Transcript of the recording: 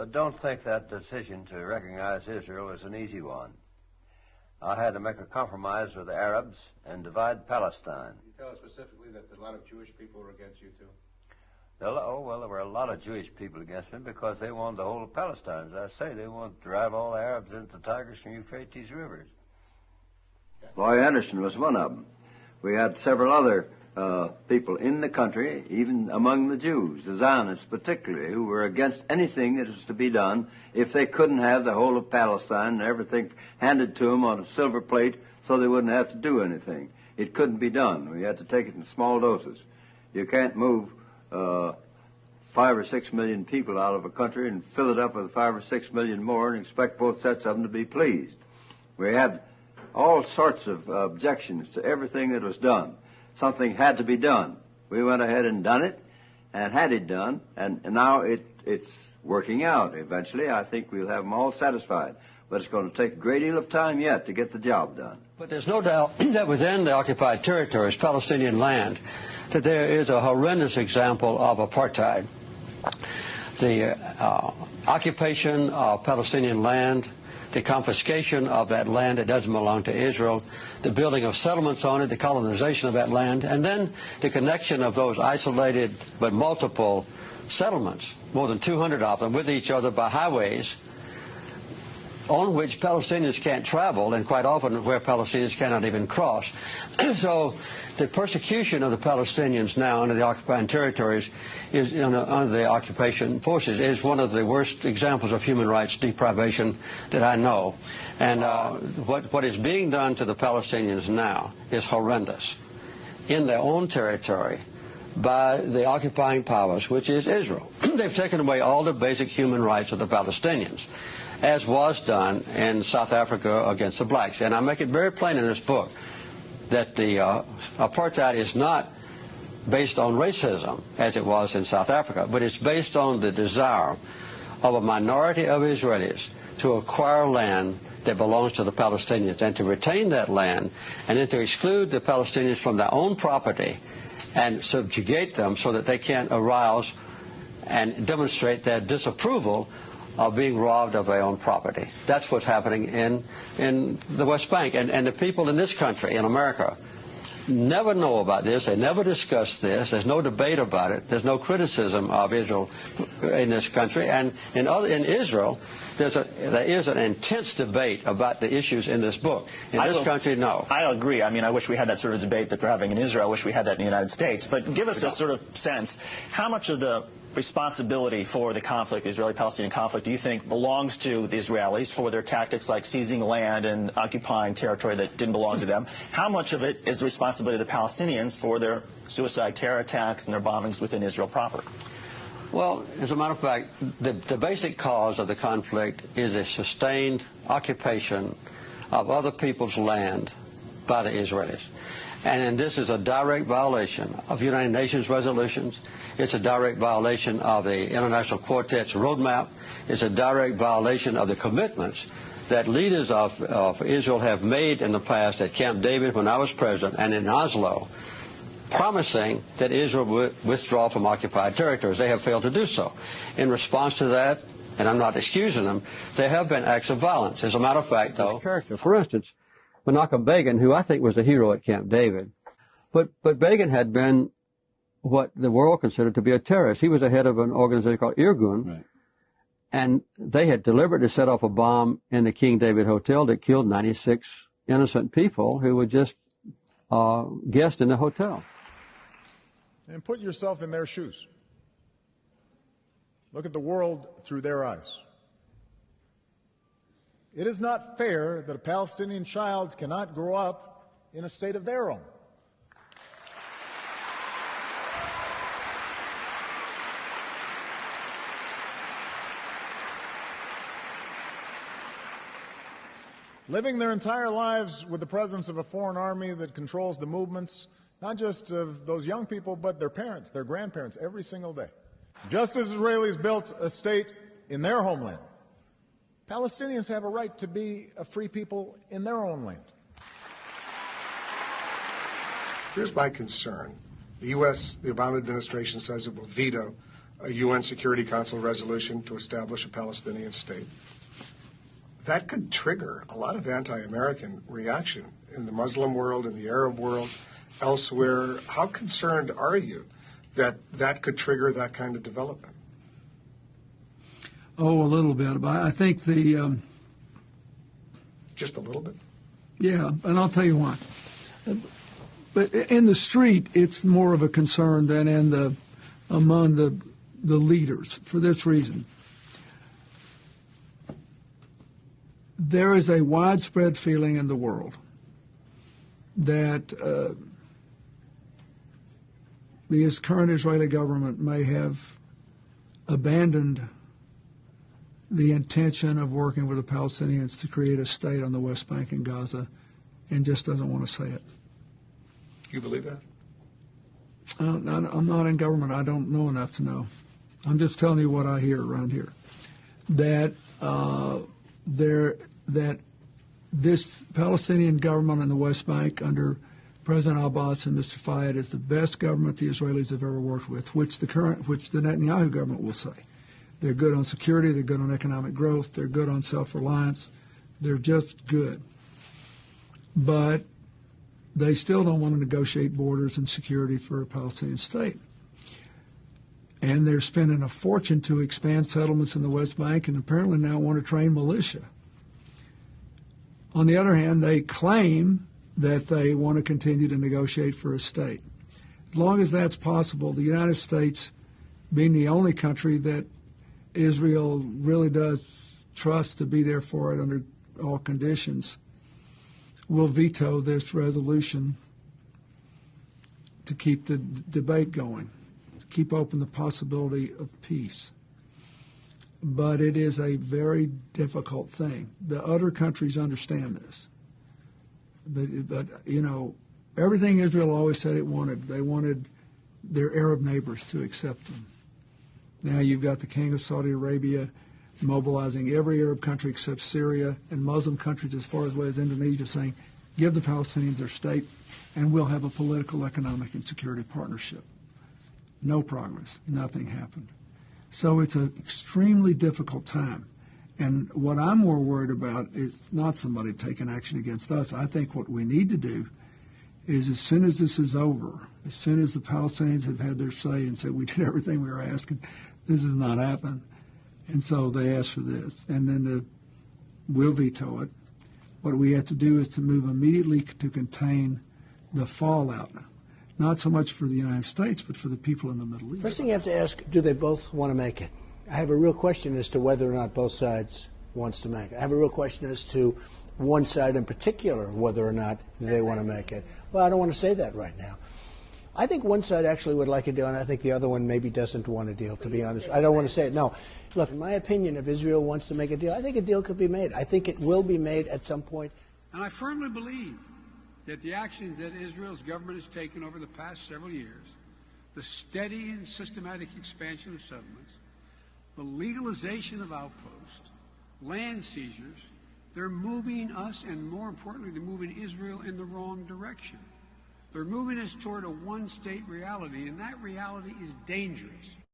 But don't think that decision to recognize Israel is an easy one. I had to make a compromise with the Arabs and divide Palestine. You tell us specifically that a lot of Jewish people were against you too? Oh, well, there were a lot of Jewish people against me because they wanted the whole of Palestine. As I say, they wanted to drive all the Arabs into the Tigris and Euphrates rivers. Roy Anderson was one of them. We had several other people in the country, even among the Jews, the Zionists particularly, who were against anything that was to be done if they couldn't have the whole of Palestine and everything handed to them on a silver plate so they wouldn't have to do anything. It couldn't be done. We had to take it in small doses. You can't move 5 or 6 million people out of a country and fill it up with 5 or 6 million more and expect both sets of them to be pleased. We had all sorts of objections to everything that was done. Something had to be done. We went ahead and done it and had it done, and now it's working out. Eventually, I think we'll have them all satisfied. But it's going to take a great deal of time yet to get the job done. But there's no doubt that within the occupied territories, Palestinian land, that there is a horrendous example of apartheid. The occupation of Palestinian land, the confiscation of that land that doesn't belong to Israel, the building of settlements on it, the colonization of that land, and then the connection of those isolated but multiple settlements, more than 200 of them, with each other by highways on which Palestinians can't travel, and quite often where Palestinians cannot even cross. So the persecution of the Palestinians now under the occupied territories is under the occupation forces is one of the worst examples of human rights deprivation that I know. And what is being done to the Palestinians now is horrendous in their own territory by the occupying powers, which is Israel. They've taken away all the basic human rights of the Palestinians, as was done in South Africa against the blacks. And I make it very plain in this book that the apartheid is not based on racism, as it was in South Africa, but it's based on the desire of a minority of Israelis to acquire land that belongs to the Palestinians and to retain that land, and then to exclude the Palestinians from their own property and subjugate them so that they can't arouse and demonstrate their disapproval of being robbed of their own property. That's what's happening in the West Bank. And the people in this country, in America, never know about this. They never discuss this. There's no debate about it. There's no criticism of Israel in this country. And in Israel, there is an intense debate about the issues in this book. In this country, no. I agree. I mean, I wish we had that sort of debate that they're having in Israel. I wish we had that in the United States. But give us a sort of sense, how much of the responsibility for the conflict, the Israeli-Palestinian conflict, do you think belongs to the Israelis for their tactics like seizing land and occupying territory that didn't belong to them? How much of it is the responsibility of the Palestinians for their suicide terror attacks and their bombings within Israel proper? Well, as a matter of fact, the basic cause of the conflict is a sustained occupation of other people's land by the Israelis. And this is a direct violation of United Nations resolutions. It's a direct violation of the International Quartet's roadmap. It's a direct violation of the commitments that leaders of Israel have made in the past at Camp David when I was president and in Oslo, promising that Israel would withdraw from occupied territories. They have failed to do so. In response to that, and I'm not excusing them, there have been acts of violence. As a matter of fact, though, for instance, Menachem Begin, who I think was a hero at Camp David, but Begin had been what the world considered to be a terrorist. He was the head of an organization called Irgun, right, and they had deliberately set off a bomb in the King David Hotel that killed 96 innocent people who were just guests in the hotel. And put yourself in their shoes. Look at the world through their eyes. It is not fair that a Palestinian child cannot grow up in a state of their own. Living their entire lives with the presence of a foreign army that controls the movements, not just of those young people, but their parents, their grandparents, every single day. Just as Israelis built a state in their homeland, Palestinians have a right to be a free people in their own land. Here's my concern. The U.S., the Obama administration says it will veto a UN Security Council resolution to establish a Palestinian state. That could trigger a lot of anti-American reaction in the Muslim world, in the Arab world, elsewhere. How concerned are you that that could trigger that kind of development? Oh, a little bit. But I think the... Just a little bit? Yeah, and I'll tell you why. But in the street, it's more of a concern than among the leaders, for this reason. There is a widespread feeling in the world that the current Israeli government may have abandoned the intention of working with the Palestinians to create a state on the West Bank and Gaza, and just doesn't want to say it. You believe that? I'm not in government. I don't know enough to know. I'm just telling you what I hear around here. That this Palestinian government in the West Bank under President Abbas and Mr. Fayyad is the best government the Israelis have ever worked with, which the Netanyahu government will say. They're good on security. They're good on economic growth. They're good on self-reliance. They're just good. But they still don't want to negotiate borders and security for a Palestinian state. And they're spending a fortune to expand settlements in the West Bank and apparently now want to train militia. On the other hand, they claim that they want to continue to negotiate for a state. As long as that's possible, the United States, being the only country that Israel really does trust to be there for it under all conditions, will veto this resolution to keep the debate going, to keep open the possibility of peace. But it is a very difficult thing. The other countries understand this. But you know, everything Israel always said it wanted, they wanted their Arab neighbors to accept them. Now you've got the King of Saudi Arabia mobilizing every Arab country except Syria and Muslim countries as far away as Indonesia saying, give the Palestinians their state and we'll have a political, economic, and security partnership. No progress. Nothing happened. So it's an extremely difficult time. And what I'm more worried about is not somebody taking action against us. I think what we need to do is as soon as this is over, as soon as the Palestinians have had their say and said we did everything we were asking, this has not happened. And so they asked for this. And then we'll veto it. What we have to do is to move immediately to contain the fallout, not so much for the United States, but for the people in the Middle East. First thing you have to ask, do they both want to make it? I have a real question as to whether or not both sides wants to make it. I have a real question as to one side in particular, whether or not they want to make it. Well, I don't want to say that right now. I think one side actually would like a deal, and I think the other one maybe doesn't want a deal, to be honest. I don't want to say it. No. Look, in my opinion, if Israel wants to make a deal, I think a deal could be made. I think it will be made at some point. And I firmly believe that the actions that Israel's government has taken over the past several years, the steady and systematic expansion of settlements, the legalization of outposts, land seizures, they're moving us, and more importantly, they're moving Israel in the wrong direction. They're moving us toward a one-state reality, and that reality is dangerous.